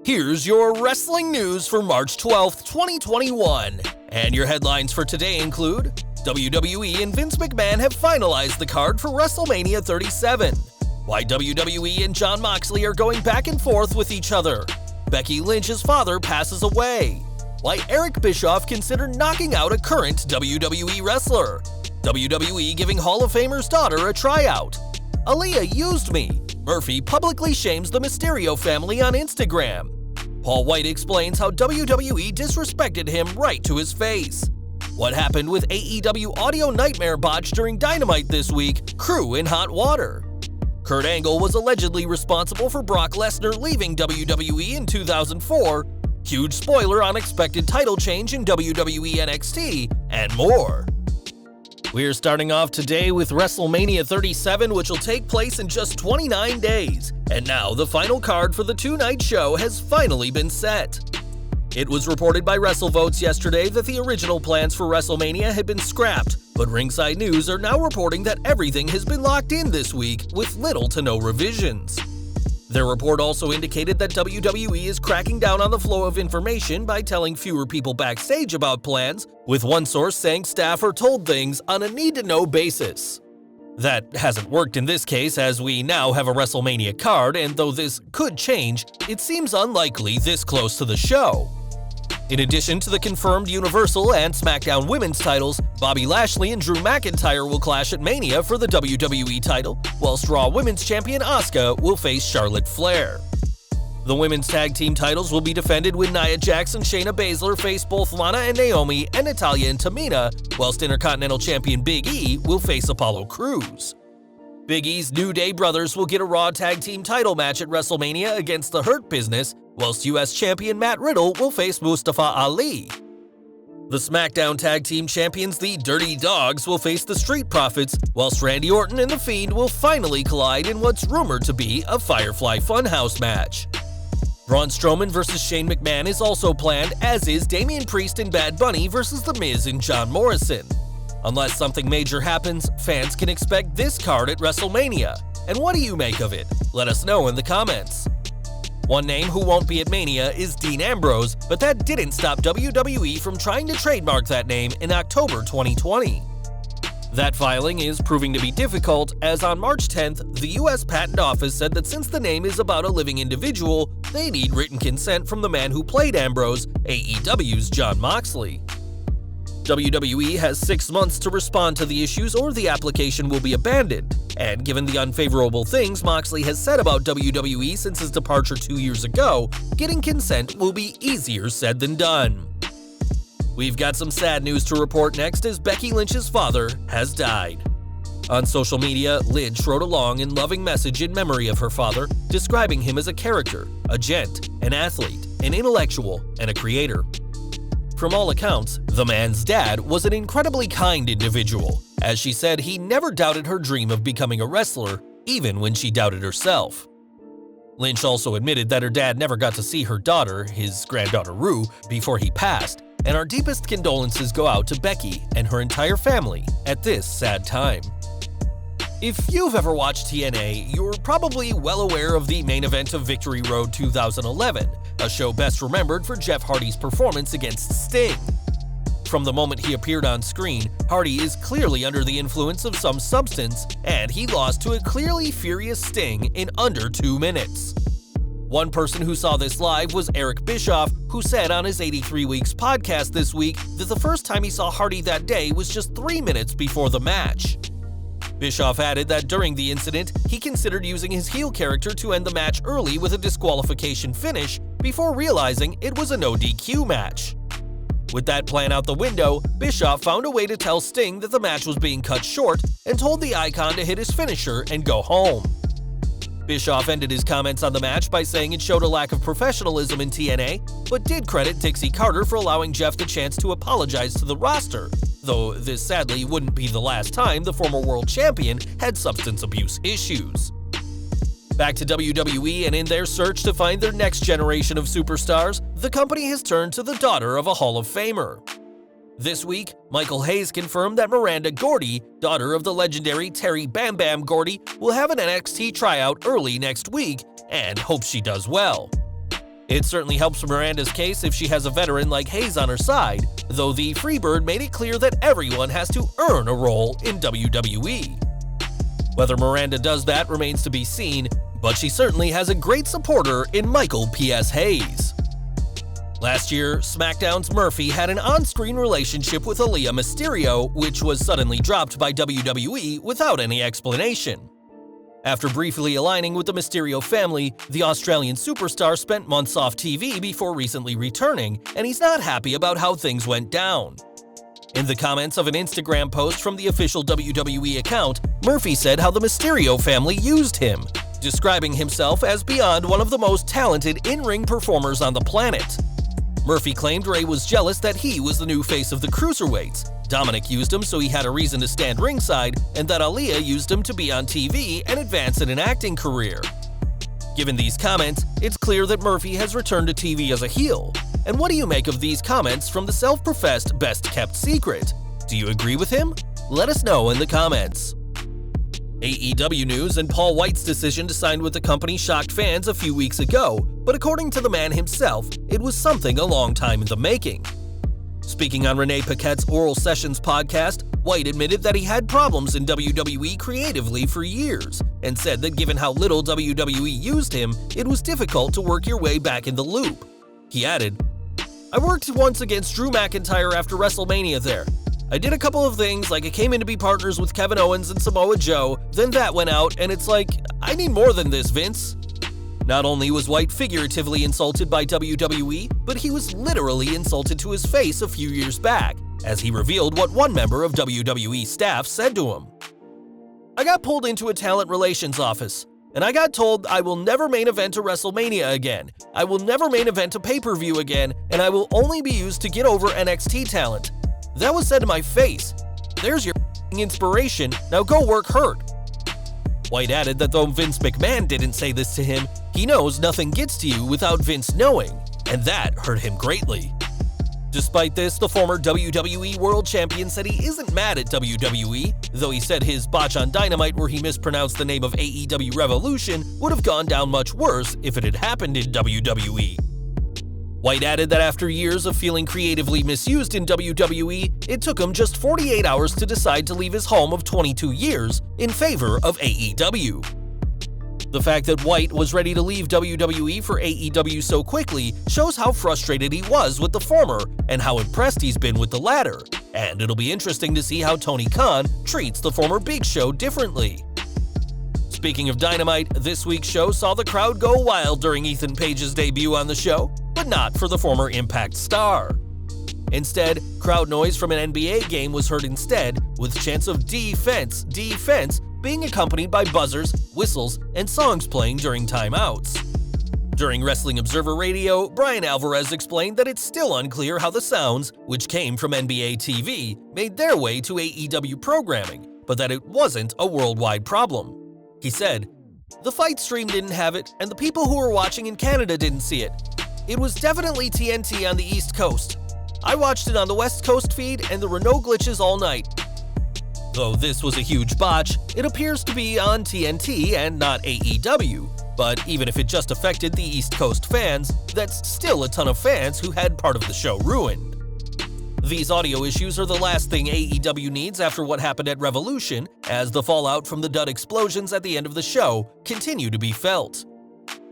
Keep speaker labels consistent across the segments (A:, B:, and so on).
A: Here's your wrestling news for March 12th, 2021. And your headlines for today include WWE and Vince McMahon have finalized the card for WrestleMania 37. Why WWE and Jon Moxley are going back and forth with each other. Becky Lynch's father passes away. Why Eric Bischoff considered knocking out a current WWE wrestler. WWE giving Hall of Famer's daughter a tryout. Aalyah used me. Murphy publicly shames the Mysterio family on Instagram. Paul Wight explains how WWE disrespected him right to his face. What happened with AEW audio nightmare Botch during Dynamite this week? Crew in hot water. Kurt Angle was allegedly responsible for Brock Lesnar leaving WWE in 2004. Huge spoiler on expected title change in WWE NXT, and more. We're starting off today with WrestleMania 37, which will take place in just 29 days. And now the final card for the two-night show has finally been set. It was reported by WrestleVotes yesterday that the original plans for WrestleMania had been scrapped, but Ringside News are now reporting that everything has been locked in this week with little to no revisions. Their report also indicated that WWE is cracking down on the flow of information by telling fewer people backstage about plans, with one source saying staff are told things on a need-to-know basis. That hasn't worked in this case, as we now have a WrestleMania card, and though this could change, it seems unlikely this close to the show. In addition to the confirmed Universal and SmackDown Women's titles, Bobby Lashley and Drew McIntyre will clash at Mania for the WWE title, whilst Raw Women's Champion Asuka will face Charlotte Flair. The Women's Tag Team titles will be defended when Nia Jax and Shayna Baszler face both Lana and Naomi and Natalya and Tamina, whilst Intercontinental Champion Big E will face Apollo Crews. Big E's New Day brothers will get a Raw Tag Team title match at WrestleMania against the Hurt Business, whilst US Champion Matt Riddle will face Mustafa Ali. The SmackDown Tag Team Champions, the Dirty Dogs, will face the Street Profits, whilst Randy Orton and The Fiend will finally collide in what's rumored to be a Firefly Funhouse match. Braun Strowman vs. Shane McMahon is also planned, as is Damian Priest and Bad Bunny vs. The Miz and John Morrison. Unless something major happens, fans can expect this card at WrestleMania. And what do you make of it? Let us know in the comments. One name who won't be at Mania is Dean Ambrose, but that didn't stop WWE from trying to trademark that name in October 2020. That filing is proving to be difficult, as on March 10th, the US Patent Office said that since the name is about a living individual, they need written consent from the man who played Ambrose, AEW's Jon Moxley. WWE has 6 months to respond to the issues or the application will be abandoned, and given the unfavorable things Moxley has said about WWE since his departure 2 years ago, getting consent will be easier said than done. We've got some sad news to report next, as Becky Lynch's father has died. On social media, Lynch wrote a long and loving message in memory of her father, describing him as a character, a gent, an athlete, an intellectual, and a creator. From all accounts, the man's dad was an incredibly kind individual, as she said he never doubted her dream of becoming a wrestler, even when she doubted herself. Lynch also admitted that her dad never got to see her daughter, his granddaughter Rue, before he passed, and our deepest condolences go out to Becky and her entire family at this sad time. If you've ever watched TNA, you're probably well aware of the main event of Victory Road 2011, a show best remembered for Jeff Hardy's performance against Sting. From the moment he appeared on screen, Hardy is clearly under the influence of some substance, and he lost to a clearly furious Sting in under 2 minutes. One person who saw this live was Eric Bischoff, who said on his 83 Weeks podcast this week that the first time he saw Hardy that day was just 3 minutes before the match. Bischoff added that during the incident, he considered using his heel character to end the match early with a disqualification finish before realizing it was a no DQ match. With that plan out the window, Bischoff found a way to tell Sting that the match was being cut short and told the Icon to hit his finisher and go home. Bischoff ended his comments on the match by saying it showed a lack of professionalism in TNA, but did credit Dixie Carter for allowing Jeff the chance to apologize to the roster, though this sadly wouldn't be the last time the former world champion had substance abuse issues. Back to WWE, and in their search to find their next generation of superstars, the company has turned to the daughter of a Hall of Famer. This week, Michael Hayes confirmed that Miranda Gordy, daughter of the legendary Terry Bam Bam Gordy, will have an NXT tryout early next week and hopes she does well. It certainly helps Miranda's case if she has a veteran like Hayes on her side, though the Freebird made it clear that everyone has to earn a role in WWE. Whether Miranda does that remains to be seen, but she certainly has a great supporter in Michael P.S. Hayes. Last year, SmackDown's Murphy had an on-screen relationship with Aalyah Mysterio, which was suddenly dropped by WWE without any explanation. After briefly aligning with the Mysterio family, the Australian superstar spent months off TV before recently returning, and he's not happy about how things went down. In the comments of an Instagram post from the official WWE account, Murphy said how the Mysterio family used him, describing himself as beyond one of the most talented in-ring performers on the planet. Murphy claimed Ray was jealous that he was the new face of the Cruiserweights, Dominic used him so he had a reason to stand ringside, and that Aalyah used him to be on TV and advance in an acting career. Given these comments, it's clear that Murphy has returned to TV as a heel. And what do you make of these comments from the self-professed best-kept secret? Do you agree with him? Let us know in the comments. AEW news and Paul Wight's decision to sign with the company shocked fans a few weeks ago, but according to the man himself, it was something a long time in the making. Speaking on Renee Paquette's Oral Sessions podcast, Wight admitted that he had problems in WWE creatively for years, and said that given how little WWE used him, it was difficult to work your way back in the loop. He added, "I worked once against Drew McIntyre after WrestleMania there. I did a couple of things, like I came in to be partners with Kevin Owens and Samoa Joe, then that went out, and it's like, I need more than this, Vince." Not only was Wight figuratively insulted by WWE, but he was literally insulted to his face a few years back, as he revealed what one member of WWE staff said to him. "I got pulled into a talent relations office, and I got told I will never main event a WrestleMania again, I will never main event a pay-per-view again, and I will only be used to get over NXT talent. That was said to my face. There's your inspiration, now go work hurt." Wight added that though Vince McMahon didn't say this to him, he knows nothing gets to you without Vince knowing, and that hurt him greatly. Despite this, the former WWE World Champion said he isn't mad at WWE, though he said his botch on Dynamite where he mispronounced the name of AEW Revolution would have gone down much worse if it had happened in WWE. Wight added that after years of feeling creatively misused in WWE, it took him just 48 hours to decide to leave his home of 22 years in favor of AEW. The fact that Wight was ready to leave WWE for AEW so quickly shows how frustrated he was with the former and how impressed he's been with the latter, and it'll be interesting to see how Tony Khan treats the former Big Show differently. Speaking of Dynamite, this week's show saw the crowd go wild during Ethan Page's debut on the show, but not for the former Impact star. Instead, crowd noise from an NBA game was heard instead, with chants of "defense, defense" being accompanied by buzzers, whistles, and songs playing during timeouts. During Wrestling Observer Radio, Brian Alvarez explained that it's still unclear how the sounds, which came from NBA TV, made their way to AEW programming, but that it wasn't a worldwide problem. He said, "The fight stream didn't have it, and the people who were watching in Canada didn't see it. It was definitely TNT on the East Coast. I watched it on the West Coast feed, and there were no glitches all night." Though this was a huge botch, it appears to be on TNT and not AEW, but even if it just affected the East Coast fans, that's still a ton of fans who had part of the show ruined. These audio issues are the last thing AEW needs after what happened at Revolution, as the fallout from the dud explosions at the end of the show continue to be felt.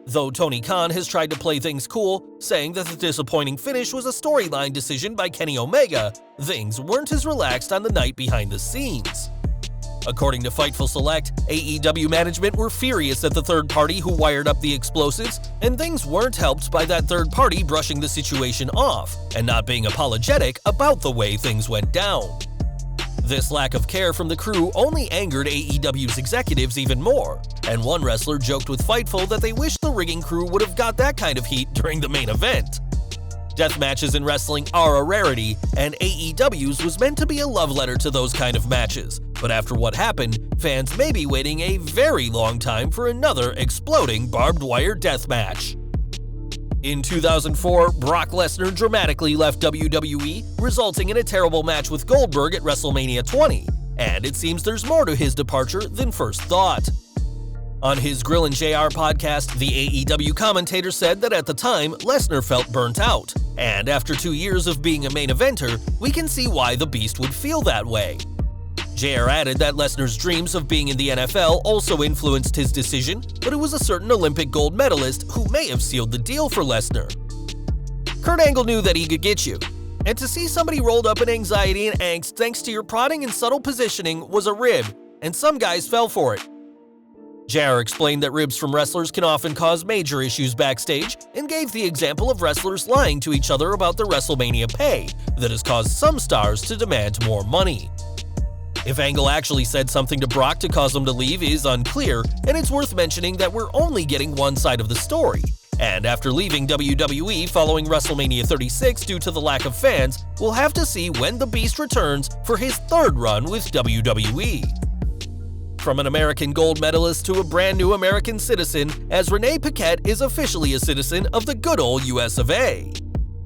A: Though Tony Khan has tried to play things cool, saying that the disappointing finish was a storyline decision by Kenny Omega, things weren't as relaxed on the night behind the scenes. According to Fightful Select, AEW management were furious at the third party who wired up the explosives, and things weren't helped by that third party brushing the situation off and not being apologetic about the way things went down. This lack of care from the crew only angered AEW's executives even more, and one wrestler joked with Fightful that they wish the rigging crew would have got that kind of heat during the main event. Death matches in wrestling are a rarity, and AEW's was meant to be a love letter to those kind of matches, but after what happened, fans may be waiting a very long time for another exploding barbed wire death match. In 2004, Brock Lesnar dramatically left WWE, resulting in a terrible match with Goldberg at WrestleMania 20, and it seems there's more to his departure than first thought. On his Grill and JR podcast, the AEW commentator said that at the time, Lesnar felt burnt out, and after 2 years of being a main eventer, we can see why the Beast would feel that way. JR added that Lesnar's dreams of being in the NFL also influenced his decision, but it was a certain Olympic gold medalist who may have sealed the deal for Lesnar. Kurt Angle knew that he could get you, and to see somebody rolled up in anxiety and angst thanks to your prodding and subtle positioning was a rib, and some guys fell for it. JR explained that ribs from wrestlers can often cause major issues backstage and gave the example of wrestlers lying to each other about their WrestleMania pay that has caused some stars to demand more money. If Angle actually said something to Brock to cause him to leave is unclear, and it's worth mentioning that we're only getting one side of the story. And after leaving WWE following WrestleMania 36 due to the lack of fans, we'll have to see when the Beast returns for his third run with WWE. From an American gold medalist to a brand new American citizen, as Renee Paquette is officially a citizen of the good old US of A.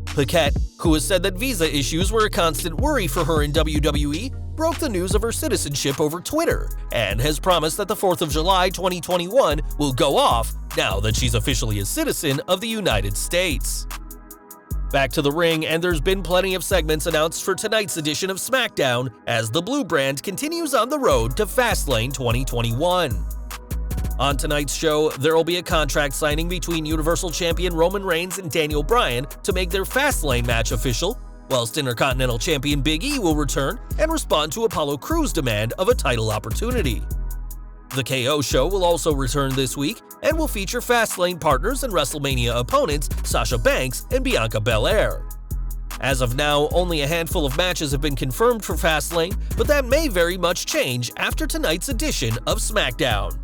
A: Paquette, who has said that visa issues were a constant worry for her in WWE, broke the news of her citizenship over Twitter and has promised that the 4th of July 2021 will go off now that she's officially a citizen of the United States. Back to the ring, and there's been plenty of segments announced for tonight's edition of SmackDown as the Blue Brand continues on the road to Fastlane 2021. On tonight's show, there will be a contract signing between Universal Champion Roman Reigns and Daniel Bryan to make their Fastlane match official, whilst Intercontinental Champion Big E will return and respond to Apollo Crews' demand of a title opportunity. The KO show will also return this week and will feature Fastlane partners and WrestleMania opponents Sasha Banks and Bianca Belair. As of now, only a handful of matches have been confirmed for Fastlane, but that may very much change after tonight's edition of SmackDown.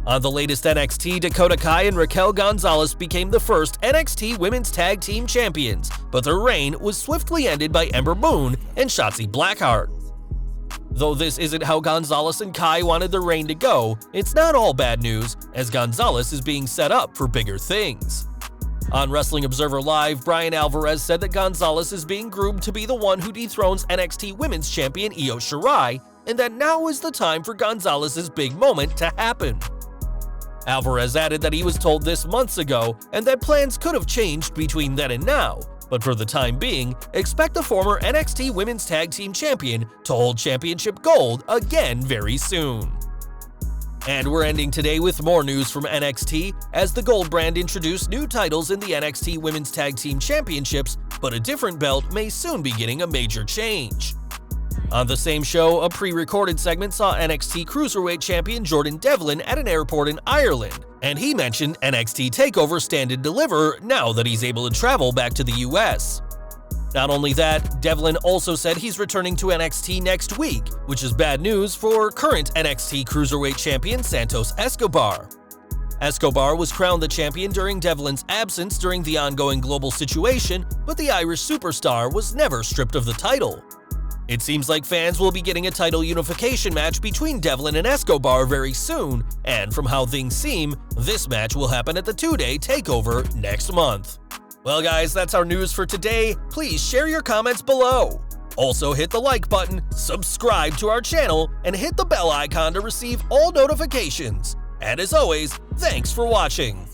A: On the latest NXT, Dakota Kai and Raquel Gonzalez became the first NXT Women's Tag Team Champions, but their reign was swiftly ended by Ember Moon and Shotzi Blackheart. Though this isn't how Gonzalez and Kai wanted their reign to go, it's not all bad news, as Gonzalez is being set up for bigger things. On Wrestling Observer Live, Brian Alvarez said that Gonzalez is being groomed to be the one who dethrones NXT Women's Champion Io Shirai, and that now is the time for Gonzalez's big moment to happen. Alvarez added that he was told this months ago, and that plans could have changed between then and now, but for the time being, expect the former NXT Women's Tag Team Champion to hold championship gold again very soon. And we're ending today with more news from NXT, as the Gold Brand introduced new titles in the NXT Women's Tag Team Championships, but a different belt may soon be getting a major change. On the same show, a pre-recorded segment saw NXT Cruiserweight Champion Jordan Devlin at an airport in Ireland, and he mentioned NXT TakeOver Stand and Deliver now that he's able to travel back to the US. Not only that, Devlin also said he's returning to NXT next week, which is bad news for current NXT Cruiserweight Champion Santos Escobar. Escobar was crowned the champion during Devlin's absence during the ongoing global situation, but the Irish superstar was never stripped of the title. It seems like fans will be getting a title unification match between Devlin and Escobar very soon, and from how things seem, this match will happen at the 2-day TakeOver next month. Well guys, that's our news for today. Please share your comments below. Also hit the like button, subscribe to our channel, and hit the bell icon to receive all notifications. And as always, thanks for watching.